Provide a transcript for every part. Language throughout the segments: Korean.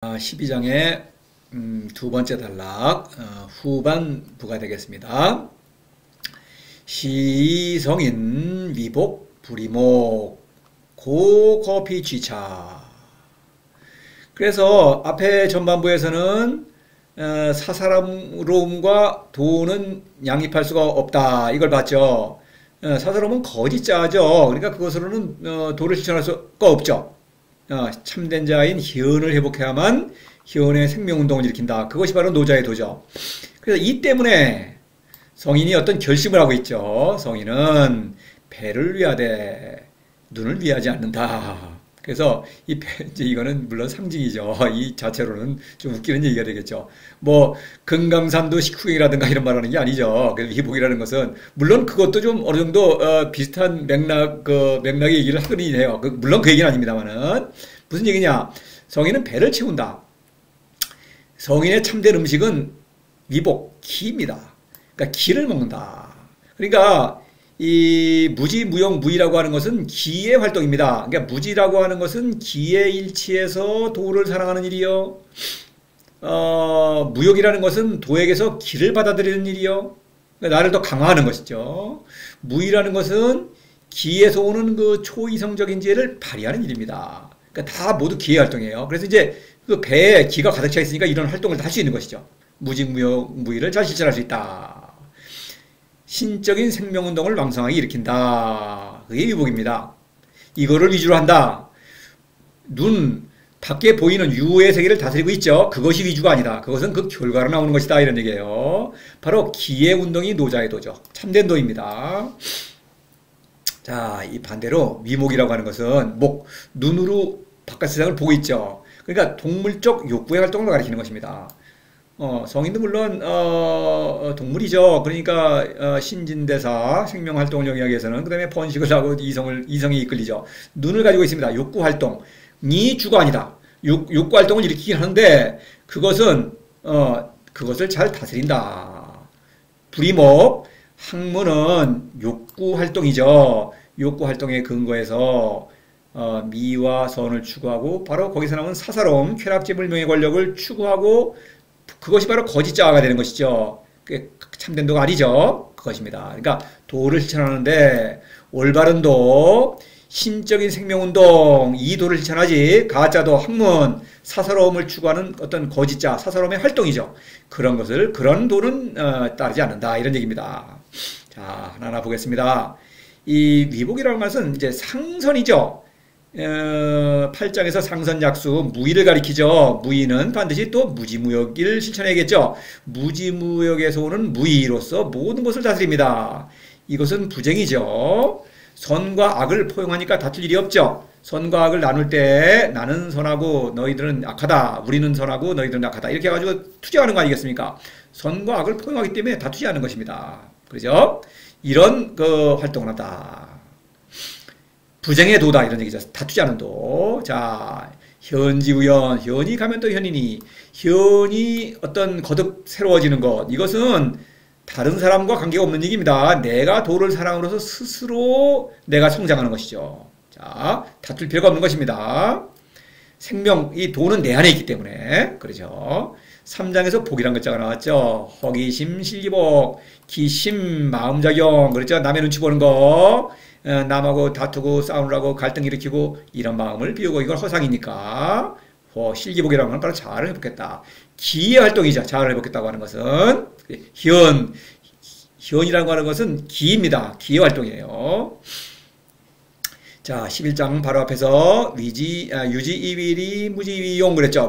12장의 두 번째 단락 후반부가 되겠습니다. 시성인 위복 불이목 고거피취차. 그래서 앞에 전반부에서는 사사로움과 도는 양립할 수가 없다, 이걸 봤죠. 사사로움은 거짓자죠. 그러니까 그것으로는 도를 실천할 수가 없죠. 참된 자인 희언을 회복해야만 희언의 생명운동을 일으킨다. 그것이 바로 노자의 도죠. 그래서 이 때문에 성인이 어떤 결심을 하고 있죠. 성인은 배를 위하되 눈을 위하지 않는다. 그래서 이거는 물론 상징이죠. 이 자체로는 좀 웃기는 얘기가 되겠죠. 뭐 금강산도 식후경이라든가 이런 말하는 게 아니죠. 그래서 위복이라는 것은 물론 그것도 좀 어느 정도 비슷한 맥락의 얘기를 하긴 해요. 물론 그 얘기는 아닙니다만은 무슨 얘기냐? 성인은 배를 채운다. 성인의 참된 음식은 위복, 기입니다. 그러니까 기를 먹는다. 그러니까 이 무지, 무용, 무의라고 하는 것은 기의 활동입니다. 그러니까 무지라고 하는 것은 기에 일치해서 도를 사랑하는 일이요. 무욕이라는 것은 도에게서 기를 받아들이는 일이요. 그러니까 나를 더 강화하는 것이죠. 무의라는 것은 기에서 오는 그 초이성적인 지혜를 발휘하는 일입니다. 그러니까 다 모두 기의 활동이에요. 그래서 이제 그 배에 기가 가득 차 있으니까 이런 활동을 다 할 수 있는 것이죠. 무지, 무욕, 무의를 잘 실천할 수 있다. 신적인 생명운동을 왕성하게 일으킨다. 그게 위복입니다. 이거를 위주로 한다. 눈, 밖에 보이는 유의 세계를 다스리고 있죠. 그것이 위주가 아니다. 그것은 그 결과로 나오는 것이다. 이런 얘기예요. 바로 기의 운동이 노자의 도죠. 참된 도입니다. 자, 이 반대로 위목이라고 하는 것은 눈으로 바깥 세상을 보고 있죠. 그러니까 동물적 욕구의 활동을 가리키는 것입니다. 성인도 물론 동물이죠. 그러니까 신진대사 생명활동을 영위하기 위해서는 그 다음에 번식을 하고 이성이 이끌리죠. 눈을 가지고 있습니다. 욕구활동이 주가 아니다. 욕구활동을 일으키긴 하는데 그것은 그것을 잘 다스린다. 불이목, 학문은 욕구활동이죠. 욕구활동의 근거에서 미와 선을 추구하고 바로 거기서 나오는 사사로움, 쾌락지불명의 권력을 추구하고 그것이 바로 거짓자아가 되는 것이죠. 그게 참된 도가 아니죠. 그것입니다. 그러니까 도를 실천하는데 올바른 도, 신적인 생명운동, 이 도를 실천하지 가짜도, 학문, 사사로움을 추구하는 어떤 거짓자, 사사로움의 활동이죠. 그런 도는 따르지 않는다. 이런 얘기입니다. 자, 하나하나 보겠습니다. 이 위복이라는 것은 이제 상선이죠. 8장에서 상선약수, 무의를 가리키죠. 무의는 반드시 또 무지무역을 실천해야겠죠. 무지무역에서 오는 무의로서 모든 것을 다스립니다. 이것은 부정이죠. 선과 악을 포용하니까 다툴 일이 없죠. 선과 악을 나눌 때 나는 선하고 너희들은 악하다, 우리는 선하고 너희들은 악하다, 이렇게 해가지고 투쟁하는 거 아니겠습니까? 선과 악을 포용하기 때문에 다투지 않는 것입니다. 그렇죠? 이런 활동을 한다. 부정의 도다, 이런 얘기죠. 다투지 않은 도. 자, 현지우연, 현이 가면 또 현이니, 현이 어떤 거듭 새로워지는 것, 이것은 다른 사람과 관계가 없는 얘기입니다. 내가 도를 사랑으로서 스스로 내가 성장하는 것이죠. 자, 다툴 필요가 없는 것입니다. 생명, 이 도는 내 안에 있기 때문에. 그렇죠. 3장에서 복이란 글자가 나왔죠. 허기심, 실기복, 기심, 마음작용. 그렇죠. 남의 눈치 보는 거. 남하고 다투고 싸우느라고 갈등 일으키고 이런 마음을 비우고, 이건 허상이니까 실기복이라는 건 바로 자아를 회복했다. 기의 활동이죠. 자아를 회복했다고 하는 것은 현이라고 하는 것은 기입니다. 기의 활동이에요. 자, 11장 바로 앞에서 유지이위리 무지이용 그랬죠.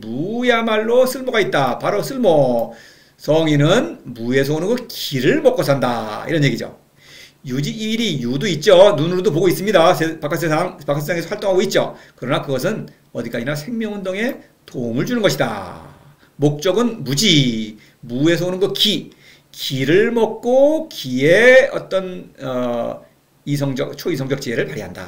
무야말로 쓸모가 있다. 바로 쓸모. 성인은 무에서 오는 그 기를 먹고 산다. 이런 얘기죠. 유지이일이 유도 있죠. 눈으로도 보고 있습니다. 바깥세상에서 활동하고 있죠. 그러나 그것은 어디까지나 생명운동에 도움을 주는 것이다. 목적은 무지, 무에서 오는 그 기를 먹고 기의 어떤 초이성적 지혜를 발휘한다.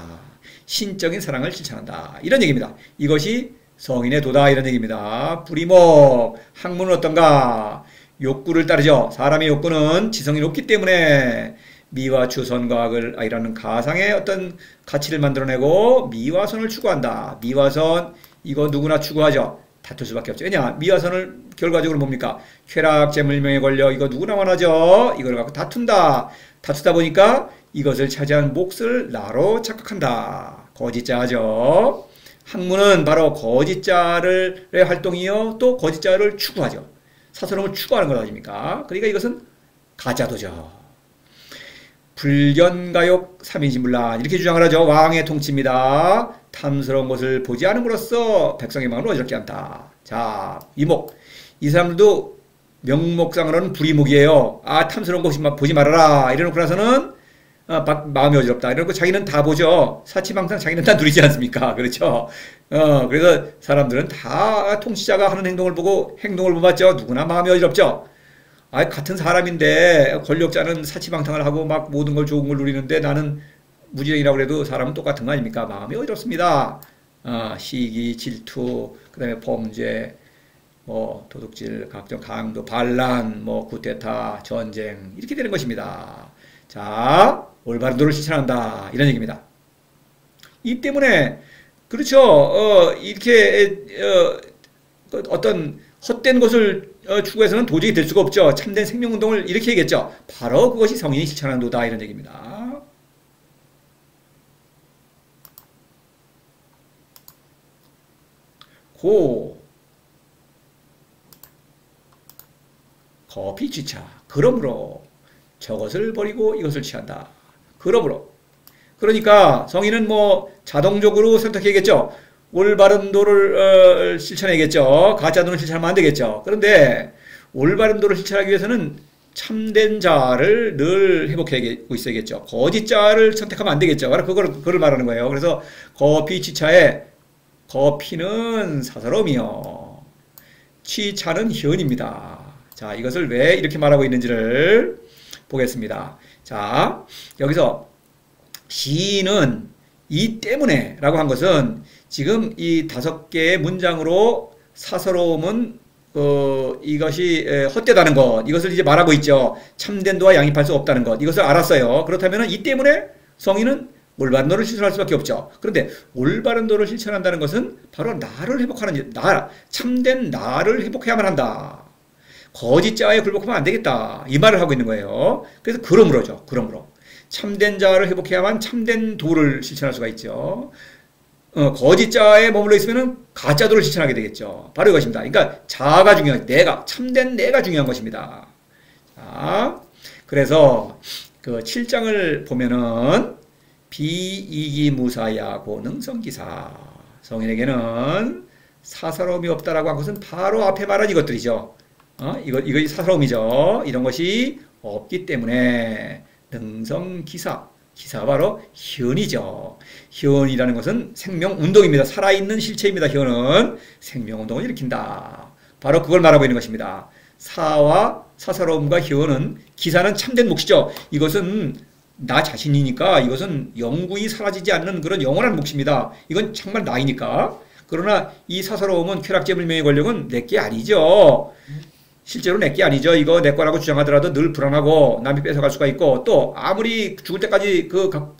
신적인 사랑을 실천한다. 이런 얘기입니다. 이것이 성인의 도다, 이런 얘기입니다. 불이목, 학문은 어떤가? 욕구를 따르죠. 사람의 욕구는 지성이 높기 때문에 미와 추선과 악을 아이라는 가상의 어떤 가치를 만들어내고 미와 선을 추구한다. 미와 선, 이거 누구나 추구하죠. 다툴 수밖에 없죠. 왜냐? 미화선을 결과적으로 뭡니까? 쾌락, 재물명에 걸려 이거 누구나 원하죠. 이걸 갖고 다툰다. 다투다 보니까 이것을 차지한 몫을 나로 착각한다. 거짓자죠. 학문은 바로 거짓자의 활동이요. 또 거짓자를 추구하죠. 사서로움을 추구하는 것 아닙니까? 그러니까 이것은 가짜도죠. 불견가욕 삼인신불란 이렇게 주장을 하죠. 왕의 통치입니다. 탐스러운 것을 보지 않음으로써 백성의 마음을 어지럽게 한다. 자, 이목. 이 사람들도 명목상으로는 불이목이에요. 아, 탐스러운 것이 보지 말아라. 이래놓고 나서는 마음이 어지럽다. 이러고 자기는 다 보죠. 사치방탕 자기는 다 누리지 않습니까? 그렇죠? 그래서 사람들은 다 통치자가 하는 행동을 보고 행동을 보았죠. 누구나 마음이 어지럽죠. 아, 같은 사람인데 권력자는 사치방탕을 하고 막 모든 걸 좋은 걸 누리는데 나는 무지랭이라고 해도 사람은 똑같은 거 아닙니까? 마음이 어지럽습니다. 시기, 질투, 그 다음에 범죄, 뭐 도둑질, 각종 강도, 반란, 뭐 쿠데타, 전쟁 이렇게 되는 것입니다. 자, 올바른 도를 실천한다 이런 얘기입니다. 이 때문에 그렇죠. 이렇게 어떤 헛된 것을 추구해서는 도저히 될 수가 없죠. 참된 생명운동을 이렇게 얘기했죠. 바로 그것이 성인이 실천하는 도다 이런 얘기입니다. 거피취차. 그러므로 저것을 버리고 이것을 취한다. 그러므로. 그러니까 성인은 뭐 자동적으로 선택해야겠죠. 올바른 도를 실천해야겠죠. 가짜 도는 실천하면 안 되겠죠. 그런데 올바른 도를 실천하기 위해서는 참된 자를 늘 회복하고 있어야겠죠. 거짓 자를 선택하면 안 되겠죠. 바로 그걸 말하는 거예요. 그래서 거피취차에 거피는 사사로움이요. 취차는 희언입니다. 자, 이것을 왜 이렇게 말하고 있는지를 보겠습니다. 자, 여기서 시인은 이 때문에 라고 한 것은 지금 이 5개의 문장으로 사서로움은 이것이 헛되다는 것, 이것을 이제 말하고 있죠. 참된 도와 양립할 수 없다는 것, 이것을 알았어요. 그렇다면 이 때문에 성인은 올바른 도를 실천할 수밖에 없죠. 그런데 올바른 도를 실천한다는 것은 바로 나를 회복하는 참된 나를 회복해야만 한다. 거짓자에 굴복하면 안 되겠다. 이 말을 하고 있는 거예요. 그래서 그러므로죠. 그러므로. 참된 자를 회복해야만 참된 도를 실천할 수가 있죠. 거짓자에 머물러 있으면 가짜도를 실천하게 되겠죠. 바로 이것입니다. 그러니까 자아가 중요한, 참된 내가 중요한 것입니다. 자, 그래서 그 7장을 보면은 비이기무사야 고능성기사. 성인에게는 사사로움이 없다라고 한 것은 바로 앞에 말한 이것들이죠. 이것이 사사로움이죠. 이런 것이 없기 때문에 능성기사. 기사가 바로 희언이죠. 희언이라는 것은 생명운동입니다. 살아있는 실체입니다. 희언은 생명운동을 일으킨다. 바로 그걸 말하고 있는 것입니다. 사와 사사로움과 희언은 기사는 참된 몫이죠. 이것은 나 자신이니까 이것은 영구히 사라지지 않는 그런 영원한 몫입니다. 이건 정말 나이니까. 그러나 이 사사로움은 쾌락재물명의 권력은 내게 아니죠. 실제로 내게 아니죠. 이거 내 거라고 주장하더라도 늘 불안하고 남이 뺏어갈 수가 있고 또 아무리 죽을 때까지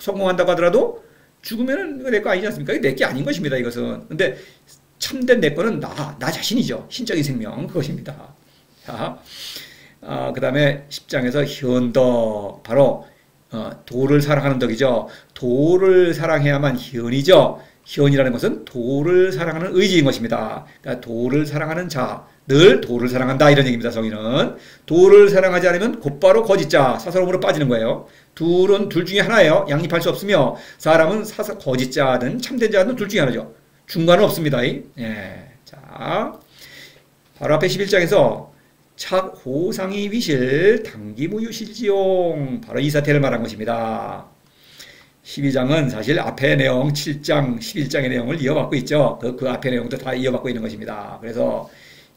성공한다고 하더라도 죽으면은 내 거 아니지 않습니까? 이게 내 게 아닌 것입니다. 이것은. 근데 참된 내 거는 나 자신이죠. 신적인 생명 그것입니다. 자, 그 다음에 10장에서 현덕 바로 도를 사랑하는 덕이죠. 도를 사랑해야만 희언이죠. 희언이라는 것은 도를 사랑하는 의지인 것입니다. 그러니까 도를 사랑하는 자, 늘 도를 사랑한다 이런 얘기입니다. 성인은 도를 사랑하지 않으면 곧바로 거짓자, 사사로움으로 빠지는 거예요. 둘 중에 하나예요. 양립할 수 없으며 사람은 거짓자든 참된 자든 둘 중에 하나죠. 중간은 없습니다. 예. 자, 바로 앞에 11장에서 착 호상이 위실 당기무유실지용 바로 이 사태를 말한 것입니다. 12장은 사실 앞의 내용 7장, 11장의 내용을 이어받고 있죠. 그 앞의 내용도 다 이어받고 있는 것입니다. 그래서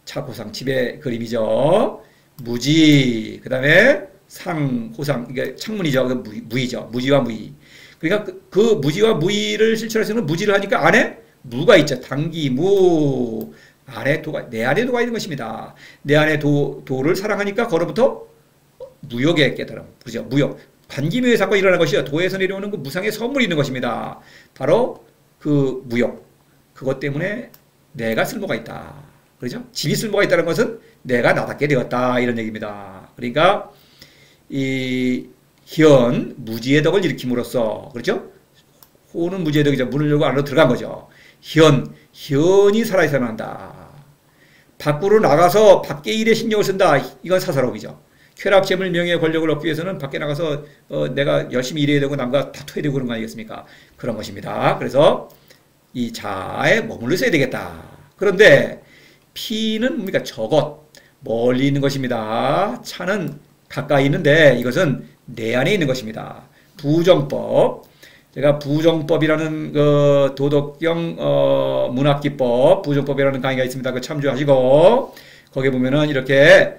착호상 집의 그림이죠. 무지, 그 다음에 상, 호상, 이게 창문이죠. 무이죠. 무지와 무이. 그러니까 그 무지와 무이를 실천할 수 있는 무지를 하니까 안에 무가 있죠. 당기무. 안에 내 안에 도가 있는 것입니다. 내 안에 도를 사랑하니까 거로부터 무욕의 깨달음. 그죠? 무욕. 관기묘의 사건이 일어난 것이요. 도에서 내려오는 그 무상의 선물이 있는 것입니다. 바로 그 무욕. 그것 때문에 내가 쓸모가 있다. 그렇죠? 집이 쓸모가 있다는 것은 내가 나답게 되었다. 이런 얘기입니다. 그러니까 이 현, 무지의 덕을 일으킴으로써, 그렇죠? 호는 무지의 덕이죠. 문을 열고 안으로 들어간 거죠. 현이 살아있어야 한다. 밖으로 나가서 밖의 일에 신경을 쓴다. 이건 사사로움이죠. 쾌락, 재물, 명예, 권력을 얻기 위해서는 밖에 나가서 내가 열심히 일해야 되고 남과 다투어야 되고 그런 거 아니겠습니까? 그런 것입니다. 그래서 이 자아에 머물러 있어야 되겠다. 그런데 피는 뭡니까? 저것, 멀리 있는 것입니다. 차는 가까이 있는데 이것은 내 안에 있는 것입니다. 부정법. 제가 부정법이라는 그 도덕경 문학기법 부정법이라는 강의가 있습니다. 그 참조하시고 거기에 보면은 이렇게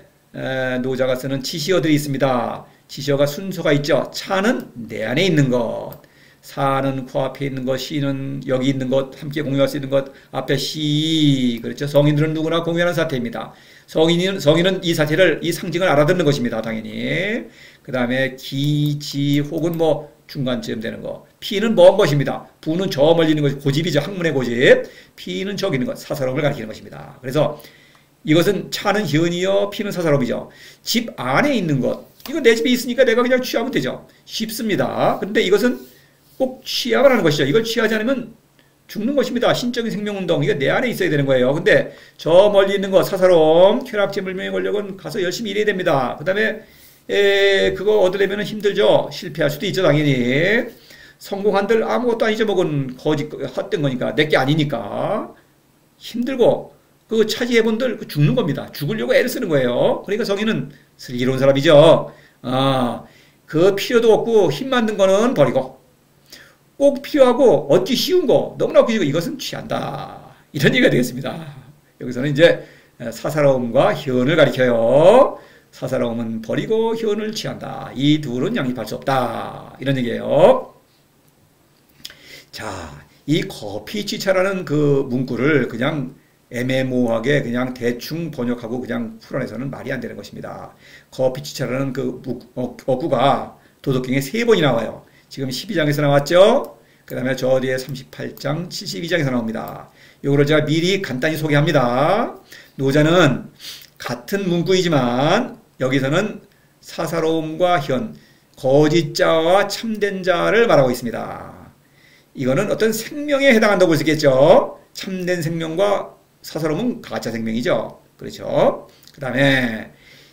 노자가 쓰는 지시어들이 있습니다. 지시어가 순서가 있죠. 차는 내 안에 있는 것, 사는 코앞에 있는 것, 시는 여기 있는 것, 함께 공유할 수 있는 것, 앞에 시, 그렇죠. 성인들은 누구나 공유하는 사태입니다. 성인은 이 사태를, 이 상징을 알아듣는 것입니다. 당연히. 그 다음에 기, 지, 혹은 뭐 중간쯤 되는 거. 피는 먼 것입니다. 부는 저 멀리 있는 것, 고집이죠. 학문의 고집. 피는 저기 있는 것, 사사로움을 가리키는 것입니다. 그래서 이것은 차는 현이요, 피는 사사로움이죠. 집 안에 있는 것. 이거 내 집에 있으니까 내가 그냥 취하면 되죠. 쉽습니다. 그런데 이것은 꼭 취하만 하는 것이죠. 이걸 취하지 않으면 죽는 것입니다. 신적인 생명운동. 이거 내 안에 있어야 되는 거예요. 근데 저 멀리 있는 것, 사사로움, 쾌락, 재물, 명예, 권력은 가서 열심히 일해야 됩니다. 그 다음에 그거 얻으려면 힘들죠. 실패할 수도 있죠. 당연히. 성공한들 아무것도 아니죠. 먹은 거짓, 헛된 거니까. 내게 아니니까. 힘들고 그 차지해본들 죽는 겁니다. 죽으려고 애를 쓰는 거예요. 그러니까 성인은 슬기로운 사람이죠. 그 필요도 없고 힘 만든 거는 버리고 꼭 필요하고 얻기 쉬운 거 너무나 얻기 쉬운 거 이것은 취한다. 이런 얘기가 되겠습니다. 여기서는 이제 사사로움과 현을 가리켜요. 사사로움은 버리고 현을 취한다. 이 둘은 양립할 수 없다. 이런 얘기예요. 자, 이 거피취차라는 그 문구를 그냥 애매모호하게 그냥 대충 번역하고 그냥 풀어내서는 말이 안 되는 것입니다. 거피취차라는 그 어구가 도덕경에 3번이 나와요. 지금 12장에서 나왔죠? 그 다음에 저 뒤에 38장, 72장에서 나옵니다. 요거를 제가 미리 간단히 소개합니다. 노자는 같은 문구이지만 여기서는 사사로움과 현, 거짓자와 참된자를 말하고 있습니다. 이거는 어떤 생명에 해당한다고 볼 수 있겠죠. 참된 생명과 사사로움은 가짜 생명이죠. 그렇죠. 그 다음에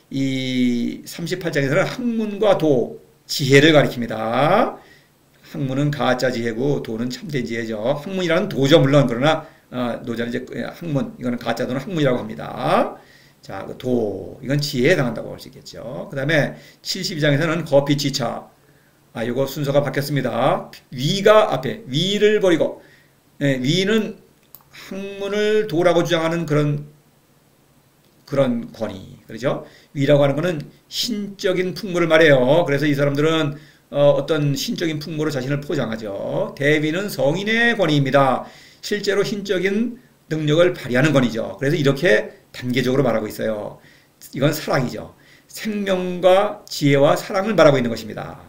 이 38장에서는 학문과 도, 지혜를 가리킵니다. 학문은 가짜 지혜고 도는 참된 지혜죠. 학문이라는 도죠. 물론 그러나 노자는 이제 학문, 이거는 가짜 도는 학문이라고 합니다. 자, 그 도, 이건 지혜에 해당한다고 볼 수 있겠죠. 그 다음에 72장에서는 거피취차. 요거 순서가 바뀌었습니다. 위가 앞에, 위를 버리고, 위는 학문을 도라고 주장하는 그런 권위. 그렇죠? 위라고 하는 거는 신적인 풍모를 말해요. 그래서 이 사람들은 어떤 신적인 풍모로 자신을 포장하죠. 대위는 성인의 권위입니다. 실제로 신적인 능력을 발휘하는 권위죠. 그래서 이렇게 단계적으로 말하고 있어요. 이건 사랑이죠. 생명과 지혜와 사랑을 말하고 있는 것입니다.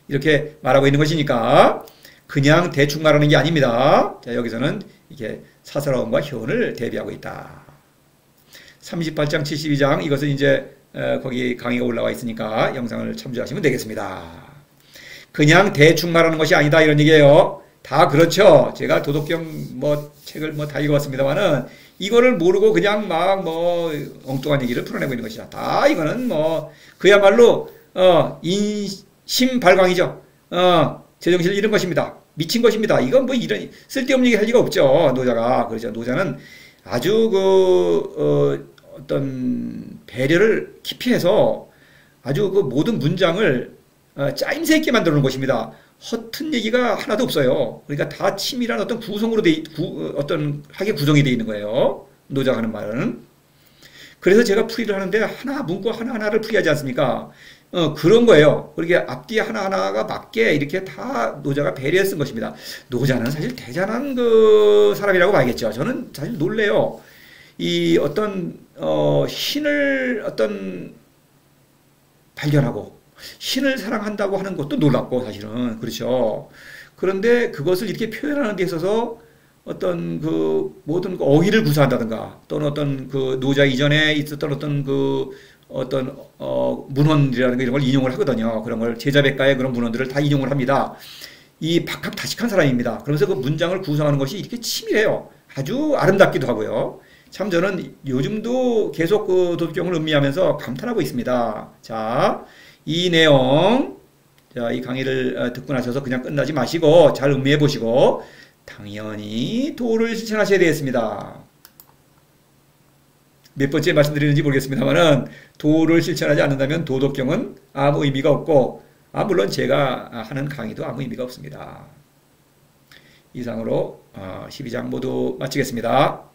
이렇게 말하고 있는 것이니까 그냥 대충 말하는 게 아닙니다. 자, 여기서는 이게 사사로움과 현을 대비하고 있다. 38장, 72장 이것은 이제 거기 강의가 올라와 있으니까 영상을 참조하시면 되겠습니다. 그냥 대충 말하는 것이 아니다 이런 얘기예요. 다 그렇죠. 제가 도덕경 책을 다 읽어봤습니다만은 이거를 모르고 그냥 막 엉뚱한 얘기를 풀어내고 있는 것이다. 다 이거는 그야말로 인심발광이죠. 제정신을 잃은 것입니다. 미친 것입니다. 이건 이런 쓸데없는 얘기 할 리가 없죠. 노자가. 그렇죠. 노자는 아주 어떤 배려를 깊이 해서 아주 그 모든 문장을 짜임새 있게 만들어 놓은 것입니다. 허튼 얘기가 하나도 없어요. 그러니까 다 치밀한 어떤 구성으로 어떤 하게 구성이 되어 있는 거예요. 노자가 하는 말은. 그래서 제가 풀이를 하는데 문구 하나하나를 풀이하지 않습니까? 그런 거예요. 그렇게 앞뒤 하나하나가 맞게 이렇게 다 노자가 배려해 쓴 것입니다. 노자는 사실 대단한 그 사람이라고 봐야겠죠. 저는 사실 놀래요. 이 어떤, 신을 발견하고, 신을 사랑한다고 하는 것도 놀랍고, 사실은. 그렇죠. 그런데 그것을 이렇게 표현하는 데 있어서, 어떤 그 모든 그 어휘를 구사한다든가 또는 어떤 그 노자 이전에 있었던 어떤 그 어떤 문헌이라는 이런 걸 인용을 하거든요. 그런 걸 제자백가의 그런 문헌들을 다 인용을 합니다. 이 박학다식한 사람입니다. 그러면서 그 문장을 구성하는 것이 이렇게 치밀해요. 아주 아름답기도 하고요. 참 저는 요즘도 계속 그 도덕경을 음미하면서 감탄하고 있습니다. 자, 이 내용, 자, 이 강의를 듣고 나셔서 그냥 끝나지 마시고 잘 음미해 보시고 당연히 도를 실천하셔야 되겠습니다. 몇 번째 말씀드리는지 모르겠습니다만은 도를 실천하지 않는다면 도덕경은 아무 의미가 없고 물론 제가 하는 강의도 아무 의미가 없습니다. 이상으로 12장 모두 마치겠습니다.